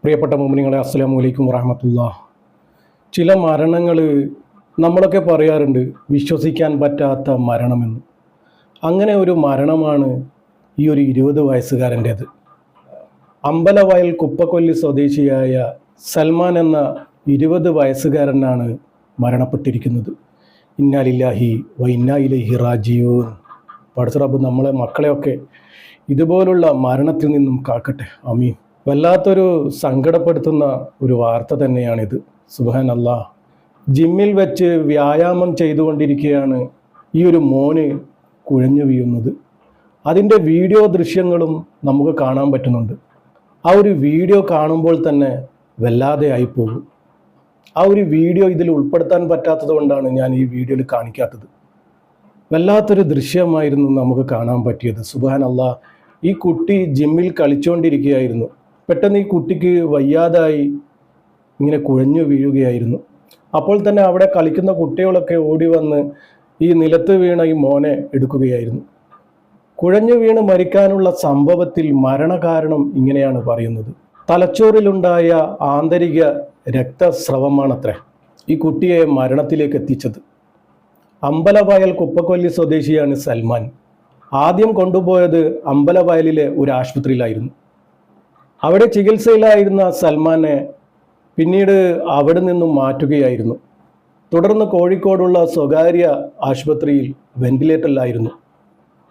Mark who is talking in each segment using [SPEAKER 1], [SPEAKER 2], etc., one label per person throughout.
[SPEAKER 1] പ്രിയപ്പെട്ട മുഅ്മിനീങ്ങളെ, അസ്സലാമു അലൈക്കും വറഹ്മത്തുള്ളാഹി. ചില മരണങ്ങൾ നമ്മളൊക്കെ പറയാറുണ്ട് വിശ്വസിക്കാൻ പറ്റാത്ത മരണമെന്ന്. അങ്ങനെ ഒരു മരണമാണ് ഈ ഒരു 20 വയസ്സുകാരൻ്റേത്. അമ്പലവയൽ കുപ്പക്കൊല്ലി സ്വദേശിയായ സൽമാൻ എന്ന 20 വയസ്സുകാരനാണ് മരണപ്പെട്ടിരിക്കുന്നത്. ഇന്നാ ലില്ലാഹി വ ഇന്നാ ഇലൈഹി റാജിഊൻ. പടച്ച റബ്ബ് നമ്മളെ മക്കളെയൊക്കെ ഇതുപോലുള്ള മരണത്തിൽ നിന്നും കാക്കട്ടെ, ആമീൻ. വല്ലാത്തൊരു സങ്കടപ്പെടുത്തുന്ന ഒരു വാർത്ത തന്നെയാണിത്. സുബ്ഹാനല്ലാഹ്. ജിമ്മിൽ വെച്ച് വ്യായാമം ചെയ്തുകൊണ്ടിരിക്കുകയാണ് ഈ ഒരു മോന് കുഴഞ്ഞു വീഴുന്നത്. അതിൻ്റെ വീഡിയോ ദൃശ്യങ്ങളും നമുക്ക് കാണാൻ പറ്റുന്നുണ്ട്. ആ ഒരു വീഡിയോ കാണുമ്പോൾ തന്നെ വല്ലാതെ ആയിപ്പോകും. ആ ഒരു വീഡിയോ ഇതിൽ ഉൾപ്പെടുത്താൻ പറ്റാത്തത് കൊണ്ടാണ് ഞാൻ ഈ വീഡിയോയിൽ കാണിക്കാത്തത്. വല്ലാത്തൊരു ദൃശ്യമായിരുന്നു നമുക്ക് കാണാൻ പറ്റിയത്. സുബ്ഹാനല്ലാഹ്. ഈ കുട്ടി ജിമ്മിൽ കളിച്ചുകൊണ്ടിരിക്കുകയായിരുന്നു. പെട്ടെന്ന് ഈ കുട്ടിക്ക് വയ്യാതായി ഇങ്ങനെ കുഴഞ്ഞു വീഴുകയായിരുന്നു. അപ്പോൾ തന്നെ അവിടെ കളിക്കുന്ന കുട്ടികളൊക്കെ ഓടി വന്ന് ഈ നിലത്ത് വീണ ഈ മോനെ എടുക്കുകയായിരുന്നു. കുഴഞ്ഞു വീണ് മരിക്കാനുള്ള സംഭവത്തിൽ മരണകാരണം ഇങ്ങനെയാണ് പറയുന്നത്. തലച്ചോറിലുണ്ടായ ആന്തരിക രക്തസ്രവമാണത്രേ ഈ കുട്ടിയെ മരണത്തിലേക്ക് എത്തിച്ചത്. അമ്പലവയൽ കുപ്പക്കൊല്ലി സ്വദേശിയാണ് സൽമാൻ. ആദ്യം കൊണ്ടുപോയത് അമ്പലവയലിലെ ഒരു ആശുപത്രിയിലായിരുന്നു. അവിടെ ചികിത്സയിലായിരുന്ന സൽമാനെ പിന്നീട് അവിടെ നിന്നും മാറ്റുകയായിരുന്നു. തുടർന്ന് കോഴിക്കോടുള്ള സ്വകാര്യ ആശുപത്രിയിൽ വെന്റിലേറ്ററിലായിരുന്നു.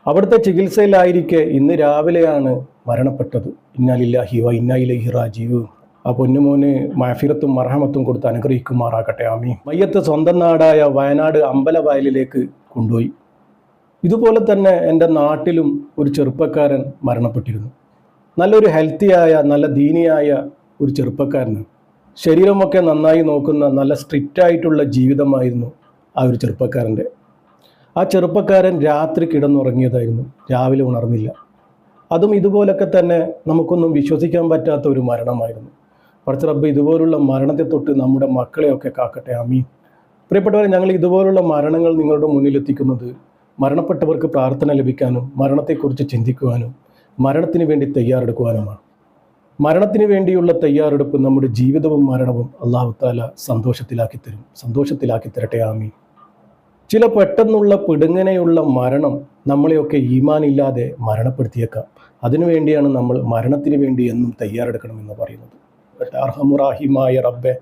[SPEAKER 1] അവിടുത്തെ ചികിത്സയിലായിരിക്കെ ഇന്ന് രാവിലെയാണ് മരണപ്പെട്ടത്. ഇന്നാ ലില്ലാഹി വ ഇന്നാ ഇലൈഹി റാജിഊൻ. ആ പൊന്നുമോന് മഅഫിറത്തും മർഹമത്തും കൊടുത്ത് അനുഗ്രഹിക്കുമാറാകട്ടെ, ആമീൻ. മയ്യത്ത് സ്വന്തം നാടായ വയനാട് അമ്പലവയലിലേക്ക് കൊണ്ടുപോയി. ഇതുപോലെ തന്നെ എൻ്റെ നാട്ടിലും ഒരു ചെറുപ്പക്കാരൻ മരണപ്പെട്ടിരുന്നു. നല്ലൊരു ഹെൽത്തിയായ നല്ല ദീനിയായ ഒരു ചെറുപ്പക്കാരനാണ്. ശരീരമൊക്കെ നന്നായി നോക്കുന്ന നല്ല സ്ട്രിക്റ്റായിട്ടുള്ള ജീവിതമായിരുന്നു ആ ഒരു ചെറുപ്പക്കാരൻ്റെ. ആ ചെറുപ്പക്കാരൻ രാത്രി കിടന്നുറങ്ങിയതായിരുന്നു, രാവിലെ ഉണർന്നില്ല. അതും ഇതുപോലൊക്കെ തന്നെ നമുക്കൊന്നും വിശ്വസിക്കാൻ പറ്റാത്ത ഒരു മരണമായിരുന്നു. പടച്ച റബ്ബ് ഇതുപോലുള്ള മരണത്തെ തൊട്ട് നമ്മുടെ മക്കളെയൊക്കെ കാക്കട്ടെ, ആമീൻ. പ്രിയപ്പെട്ടവരെ, ഞങ്ങൾ ഇതുപോലുള്ള മരണങ്ങൾ നിങ്ങളുടെ മുന്നിലെത്തിക്കുന്നത് മരണപ്പെട്ടവർക്ക് പ്രാർത്ഥന ലഭിക്കാനും മരണത്തെക്കുറിച്ച് ചിന്തിക്കുവാനും മരണത്തിന് വേണ്ടി തയ്യാറെടുക്കുവാനുമാണ്. മരണത്തിന് വേണ്ടിയുള്ള തയ്യാറെടുപ്പ് നമ്മുടെ ജീവിതവും മരണവും അല്ലാഹു തആല സന്തോഷത്തിലാക്കി തരട്ടെ, ആമീൻ. ചില പെട്ടെന്നുള്ള പിടുങ്ങനെയുള്ള മരണം നമ്മളെയൊക്കെ ഈമാനില്ലാതെ മരണപ്പെടുത്തിയേക്കാം. അതിനുവേണ്ടിയാണ് നമ്മൾ മരണത്തിന് വേണ്ടി എന്നും തയ്യാറെടുക്കണമെന്ന് പറയുന്നത്. അർഹമുറാഹിമായ റബ്ബെ,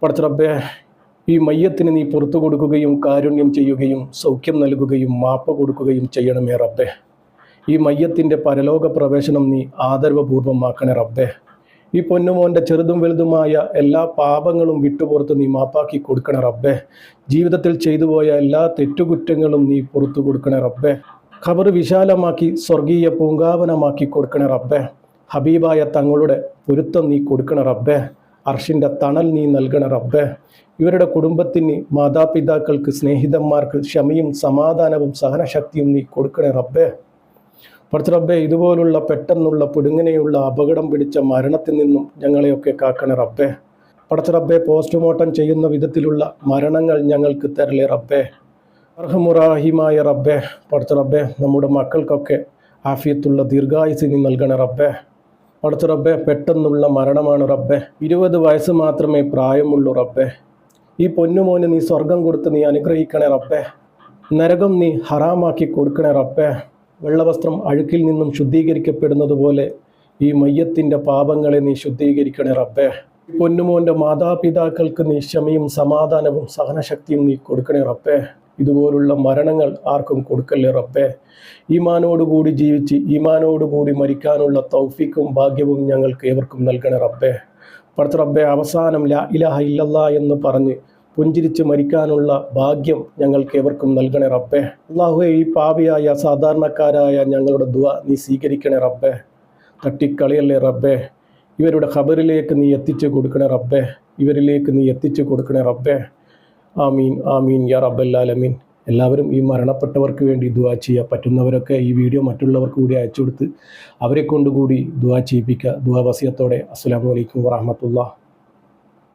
[SPEAKER 1] പടച്ച റബ്ബെ, ഈ മയ്യത്തിന് നീ പുറത്തു കൊടുക്കുകയും കാരുണ്യം ചെയ്യുകയും സൗഖ്യം നൽകുകയും മാപ്പ് കൊടുക്കുകയും ചെയ്യണമേ റബ്ബെ. ഈ മയ്യത്തിൻ്റെ പരലോക പ്രവേശനം നീ ആദരവപൂർവ്വമാക്കണേ റബ്ബെ. ഈ പൊന്നുമോൻ്റെ ചെറുതും വലുതുമായ എല്ലാ പാപങ്ങളും വിട്ടുപുറത്ത് നീ മാപ്പാക്കി കൊടുക്കണേ റബ്ബെ. ജീവിതത്തിൽ ചെയ്തു പോയ എല്ലാ തെറ്റുകുറ്റങ്ങളും നീ പുറത്തു കൊടുക്കണേ റബ്ബെ. ഖബർ വിശാലമാക്കി സ്വർഗീയ പൂങ്കാവനമാക്കി കൊടുക്കണേ റബ്ബെ. ഹബീബായ തങ്ങളുടെ പൊരുത്തം നീ കൊടുക്കണേ റബ്ബെ. അർഷിൻ്റെ തണൽ നീ നൽകണേ റബ്ബെ. ഇവരുടെ കുടുംബത്തിന്, മാതാപിതാക്കൾക്ക്, സ്നേഹിതന്മാർക്ക് ക്ഷമയും സമാധാനവും സഹനശക്തിയും നീ കൊടുക്കണേ റബ്ബെ. പടച്ച റബ്ബെ, ഇതുപോലുള്ള പെട്ടെന്നുള്ള പിടുങ്ങനെയുള്ള അപകടം പിടിച്ച മരണത്തിൽ നിന്നും ഞങ്ങളെയൊക്കെ കാക്കണേ റബ്ബെ. പടച്ച റബ്ബെ, പോസ്റ്റ്മോർട്ടം ചെയ്യുന്ന വിധത്തിലുള്ള മരണങ്ങൾ ഞങ്ങൾക്ക് തരലേ റബ്ബെ. അർഹമുറാഹിമായ റബ്ബെ, പടച്ച റബ്ബെ, നമ്മുടെ മക്കൾക്കൊക്കെ ആഫിയത്തുള്ള ദീർഘായുസ് നീ നൽകണേ റബ്ബെ. പടച്ച റബ്ബെ, പെട്ടെന്നുള്ള മരണമാണ് റബ്ബെ. 20 വയസ്സ് മാത്രമേ പ്രായമുള്ളൂ റബ്ബെ. ഈ പൊന്നുമോന് നീ സ്വർഗം കൊടുത്ത് നീ അനുഗ്രഹിക്കണേ റബ്ബെ. നരകം നീ ഹറാമാക്കി കൊടുക്കണേ റബ്ബെ. വെള്ളവസ്ത്രം അഴുക്കിൽ നിന്നും ശുദ്ധീകരിക്കപ്പെടുന്നത് പോലെ ഈ മയ്യത്തിൻ്റെ പാപങ്ങളെ നീ ശുദ്ധീകരിക്കണേ റബ്ബെ. ഈ പൊന്നുമോൻ്റെ മാതാപിതാക്കൾക്ക് നീ ക്ഷമയും സമാധാനവും സഹനശക്തിയും നീ കൊടുക്കണേ റബ്ബെ. ഇതുപോലുള്ള മരണങ്ങൾ ആർക്കും കൊടുക്കല്ലേ റബ്ബെ. ഈമാനോടുകൂടി ജീവിച്ച് ഈമാനോടുകൂടി മരിക്കാനുള്ള തൗഫീക്കും ഭാഗ്യവും ഞങ്ങൾക്ക് ഏവർക്കും നൽകണേ റബ്ബെ. പടച്ച റബ്ബെ, അവസാനം ലാ ഇലാഹ ഇല്ലല്ലാഹ് എന്ന് പറഞ്ഞ് പുഞ്ചിരിച്ച് മരിക്കാനുള്ള ഭാഗ്യം ഞങ്ങൾക്ക് ഏവർക്കും നൽകണേ റബ്ബെ. അല്ലാഹുവേ, ഈ പാപിയായ സാധാരണക്കാരായ ഞങ്ങളുടെ ദുആ നീ സ്വീകരിക്കണേ റബ്ബെ. തട്ടിക്കളിയല്ലേ റബ്ബെ. ഇവരുടെ ഖബറിലേക്ക് നീ എത്തിച്ചു കൊടുക്കണേ റബ്ബെ. ഇവരിലേക്ക് നീ എത്തിച്ചു കൊടുക്കണേ റബ്ബെ. ആമീൻ ആമീൻ യാ റബ്ബൽ ആലമീൻ. എല്ലാവരും ഈ മരണപ്പെട്ടവർക്ക് വേണ്ടി ദുആ ചെയ്യുക. പറ്റുന്നവരൊക്കെ ഈ വീഡിയോ മറ്റുള്ളവർക്ക് കൂടി അയച്ചു കൊടുത്ത് അവരെ കൊണ്ടുകൂടി ദുആ ചെയ്യിപ്പിക്കുക. ദുആ വസിയത്തോടെ. അസ്സലാമു അലൈക്കും വറഹ്മത്തുള്ളാഹി.